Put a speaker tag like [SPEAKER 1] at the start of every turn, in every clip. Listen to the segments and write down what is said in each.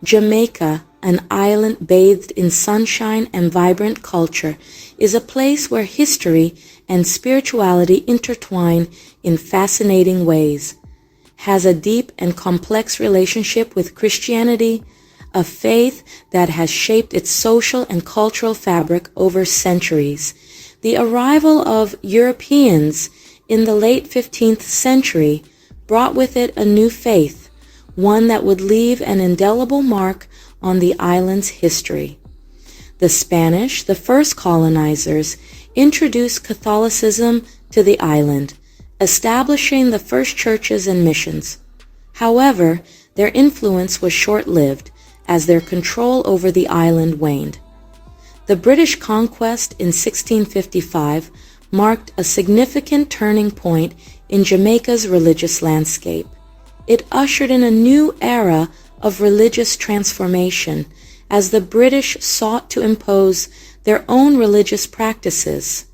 [SPEAKER 1] Jamaica, an island bathed in sunshine and vibrant culture, is a place where history and spirituality intertwine in fascinating ways, has a deep and complex relationship with Christianity, a faith that has shaped its social and cultural fabric over centuries. The arrival of Europeans in the late 15th century brought with it a new faith, one that would leave an indelible mark on the island's history. The Spanish, the first colonizers, introduced Catholicism to the island, establishing the first churches and missions. However, their influence was short-lived as their control over the island waned. The British conquest in 1655 marked a significant turning point in Jamaica's religious landscape. It ushered in a new era of religious transformation as the British sought to impose their own religious practices.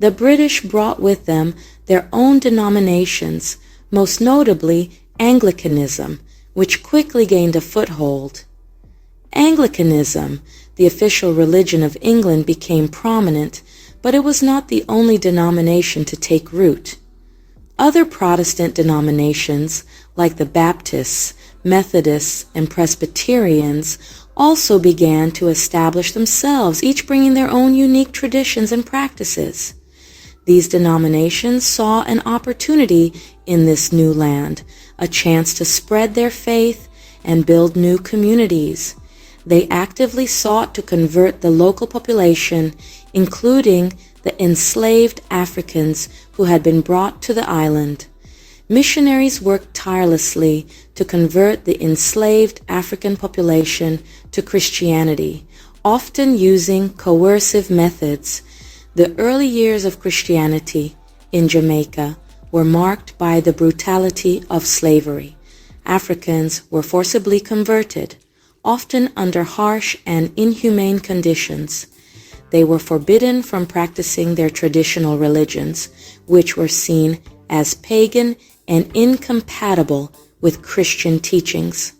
[SPEAKER 1] The British brought with them their own denominations, most notably Anglicanism, which quickly gained a foothold. Anglicanism, the official religion of England, became prominent, but it was not the only denomination to take root. Other Protestant denominations, like the Baptists, Methodists, and Presbyterians, also began to establish themselves, each bringing their own unique traditions and practices. These denominations saw an opportunity in this new land, a chance to spread their faith and build new communities. They actively sought to convert the local population, including the enslaved Africans who had been brought to the island. Missionaries worked tirelessly to convert the enslaved African population to Christianity, often using coercive methods. The early years of Christianity in Jamaica were marked by the brutality of slavery. Africans were forcibly converted, often under harsh and inhumane conditions. They were forbidden from practicing their traditional religions, which were seen as pagan and incompatible with Christian teachings.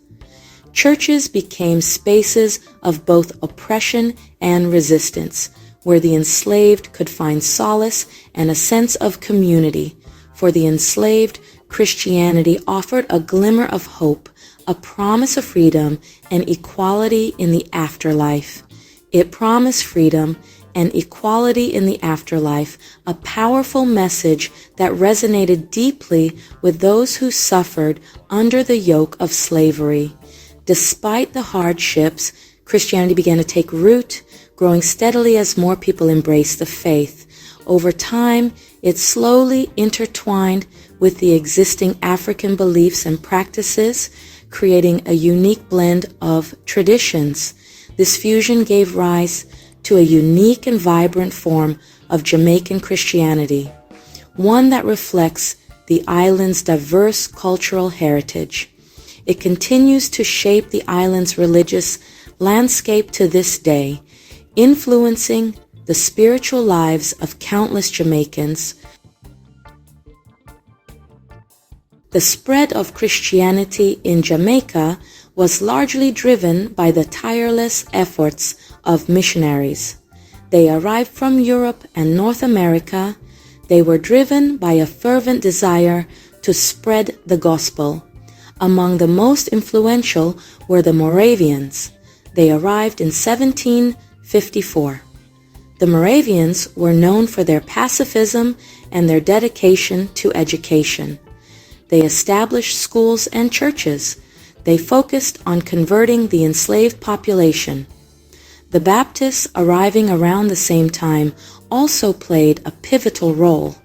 [SPEAKER 1] Churches became spaces of both oppression and resistance, where the enslaved could find solace and a sense of community. For the enslaved, Christianity offered a glimmer of hope, a promise of freedom and equality in the afterlife. It promised freedom and equality in the afterlife, a powerful message that resonated deeply with those who suffered under the yoke of slavery. Despite the hardships, Christianity began to take root, growing steadily as more people embraced the faith. Over time, it slowly intertwined with the existing African beliefs and practices, creating a unique blend of traditions. This fusion gave rise to a unique and vibrant form of Jamaican Christianity, one that reflects the island's diverse cultural heritage. It continues to shape the island's religious landscape to this day, influencing the spiritual lives of countless Jamaicans. The spread of Christianity in Jamaica was largely driven by the tireless efforts of missionaries. They arrived from Europe and North America. They were driven by a fervent desire to spread the gospel. Among the most influential were the Moravians. They arrived in 1754. The Moravians were known for their pacifism and their dedication to education. They established schools and churches. They focused on converting the enslaved population. The Baptists, arriving around the same time, also played a pivotal role.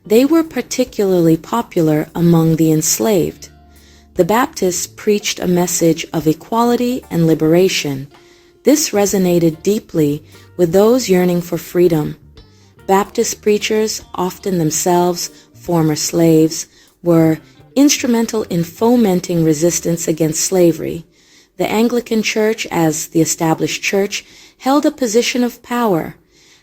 [SPEAKER 1] They were particularly popular among the enslaved. The Baptists preached a message of equality and liberation. This resonated deeply with those yearning for freedom. Baptist preachers, often themselves former slaves, were instrumental in fomenting resistance against slavery. The Anglican Church, as the established church, held a position of power.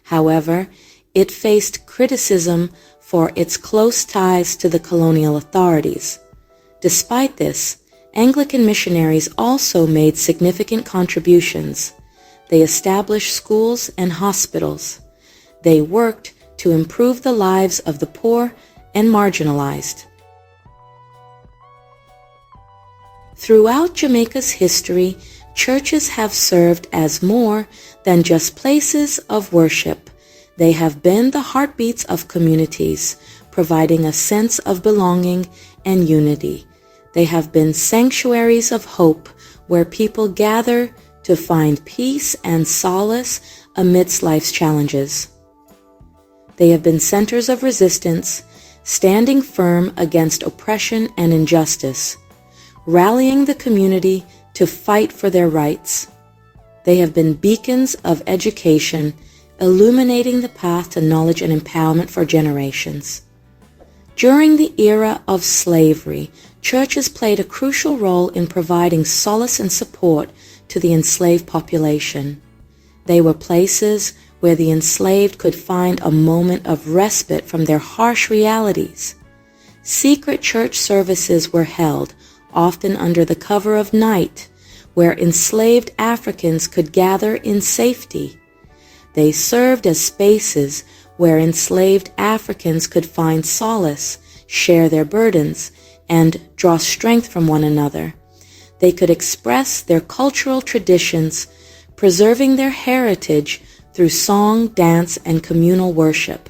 [SPEAKER 1] However, it faced criticism for its close ties to the colonial authorities. Despite this, Anglican missionaries also made significant contributions. They established schools and hospitals. They worked to improve the lives of the poor and marginalized. Throughout Jamaica's history, churches have served as more than just places of worship. They have been the heartbeats of communities, providing a sense of belonging and unity. They have been sanctuaries of hope where people gather to find peace and solace amidst life's challenges. They have been centers of resistance, standing firm against oppression and injustice, rallying the community to fight for their rights. They have been beacons of education, illuminating the path to knowledge and empowerment for generations. During the era of slavery, churches played a crucial role in providing solace and support to the enslaved population. They were places where the enslaved could find a moment of respite from their harsh realities. Secret church services were held, often under the cover of night, where enslaved Africans could gather in safety. They served as spaces where enslaved Africans could find solace, share their burdens, and draw strength from one another. They could express their cultural traditions, preserving their heritage through song, dance, and communal worship.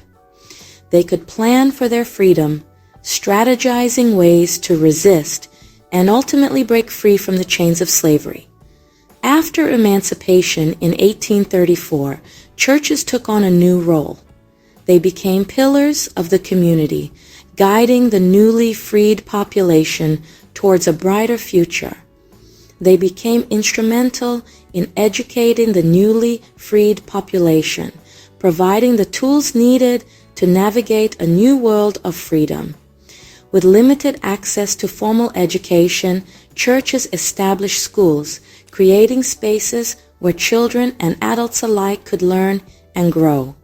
[SPEAKER 1] They could plan for their freedom, strategizing ways to resist and ultimately break free from the chains of slavery. After emancipation in 1834, churches took on a new role. They became pillars of the community, guiding the newly freed population towards a brighter future. They became instrumental in educating the newly freed population, providing the tools needed to navigate a new world of freedom. With limited access to formal education, churches established schools, creating spaces where children and adults alike could learn and grow.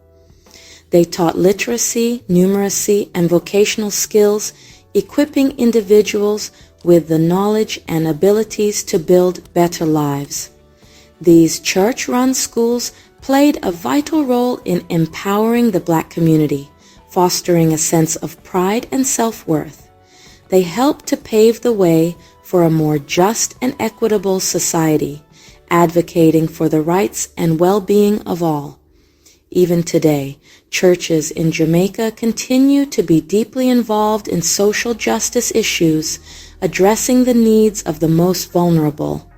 [SPEAKER 1] They taught literacy, numeracy, and vocational skills, equipping individuals with the knowledge and abilities to build better lives. These church-run schools played a vital role in empowering the Black community, fostering a sense of pride and self-worth. They helped to pave the way for a more just and equitable society, advocating for the rights and well-being of all. Even today, churches in Jamaica continue to be deeply involved in social justice issues, addressing the needs of the most vulnerable.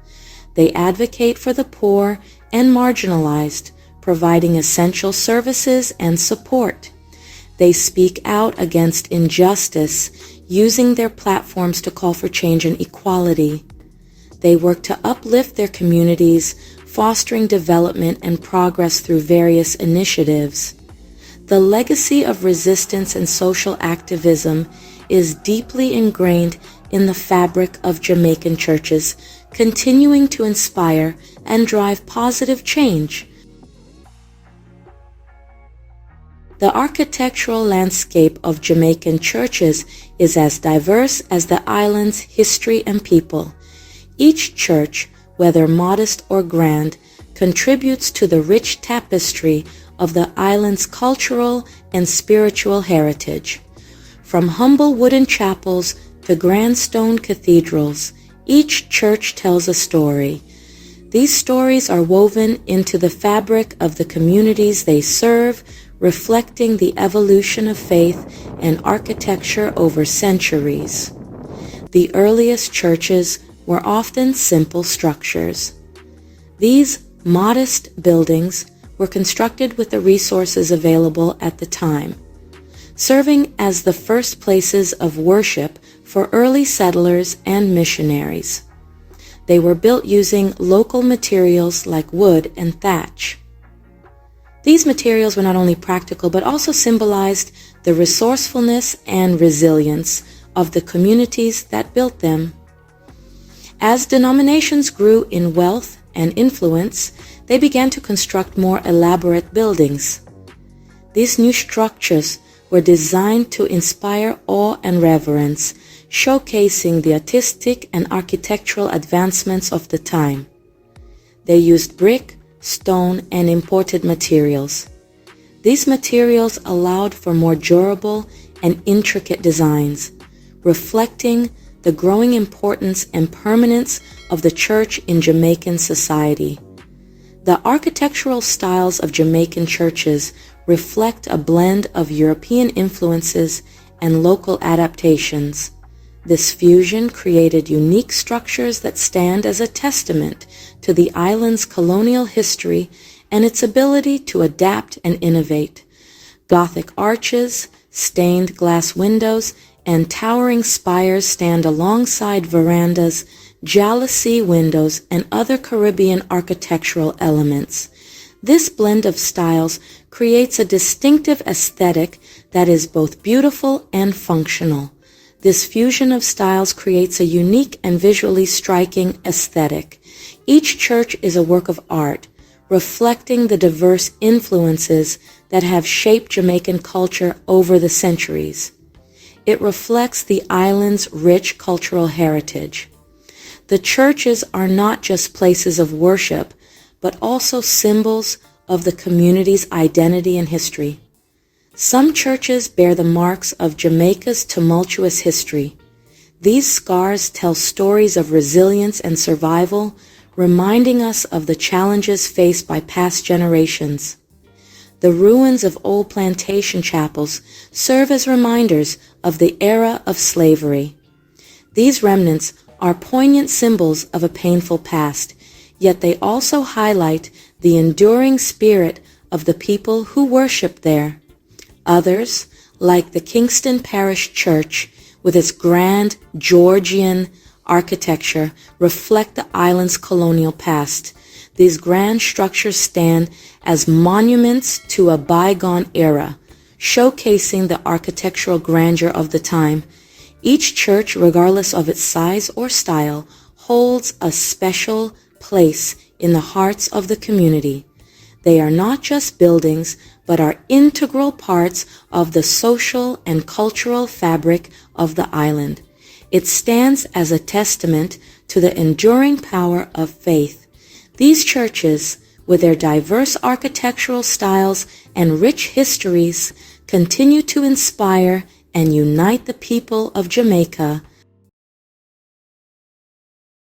[SPEAKER 1] They advocate for the poor and marginalized, providing essential services and support. They speak out against injustice, using their platforms to call for change and equality. They work to uplift their communities, fostering development and progress through various initiatives. The legacy of resistance and social activism is deeply ingrained in the fabric of Jamaican churches, continuing to inspire and drive positive change. The architectural landscape of Jamaican churches is as diverse as the island's history and people. Each church, whether modest or grand, contributes to the rich tapestry of the island's cultural and spiritual heritage. From humble wooden chapels to grand stone cathedrals, each church tells a story. These stories are woven into the fabric of the communities they serve, reflecting the evolution of faith and architecture over centuries. The earliest churches were often simple structures. These modest buildings were constructed with the resources available at the time, serving as the first places of worship for early settlers and missionaries. They were built using local materials like wood and thatch. These materials were not only practical but also symbolized the resourcefulness and resilience of the communities that built them. As denominations grew in wealth and influence, they began to construct more elaborate buildings. These new structures were designed to inspire awe and reverence, showcasing the artistic and architectural advancements of the time. They used brick, stone, and imported materials. These materials allowed for more durable and intricate designs, reflecting the growing importance and permanence of the church in Jamaican society. The architectural styles of Jamaican churches reflect a blend of European influences and local adaptations. This fusion created unique structures that stand as a testament to the island's colonial history and its ability to adapt and innovate. Gothic arches, stained glass windows, and towering spires stand alongside verandas, jalousie windows, and other Caribbean architectural elements. This blend of styles creates a distinctive aesthetic that is both beautiful and functional. This fusion of styles creates a unique and visually striking aesthetic. Each church is a work of art, reflecting the diverse influences that have shaped Jamaican culture over the centuries. It reflects the island's rich cultural heritage. The churches are not just places of worship, but also symbols of the community's identity and history. Some churches bear the marks of Jamaica's tumultuous history. These scars tell stories of resilience and survival, reminding us of the challenges faced by past generations. The ruins of old plantation chapels serve as reminders of the era of slavery. These remnants are poignant symbols of a painful past, yet they also highlight the enduring spirit of the people who worship there. Others, like the Kingston Parish Church, with its grand Georgian architecture, reflect the island's colonial past. These grand structures stand as monuments to a bygone era, showcasing the architectural grandeur of the time. Each church, regardless of its size or style, holds a special place in the hearts of the community. They are not just buildings, but are integral parts of the social and cultural fabric of the island. It stands as a testament to the enduring power of faith. These churches, with their diverse architectural styles and rich histories, continue to inspire and unite the people of Jamaica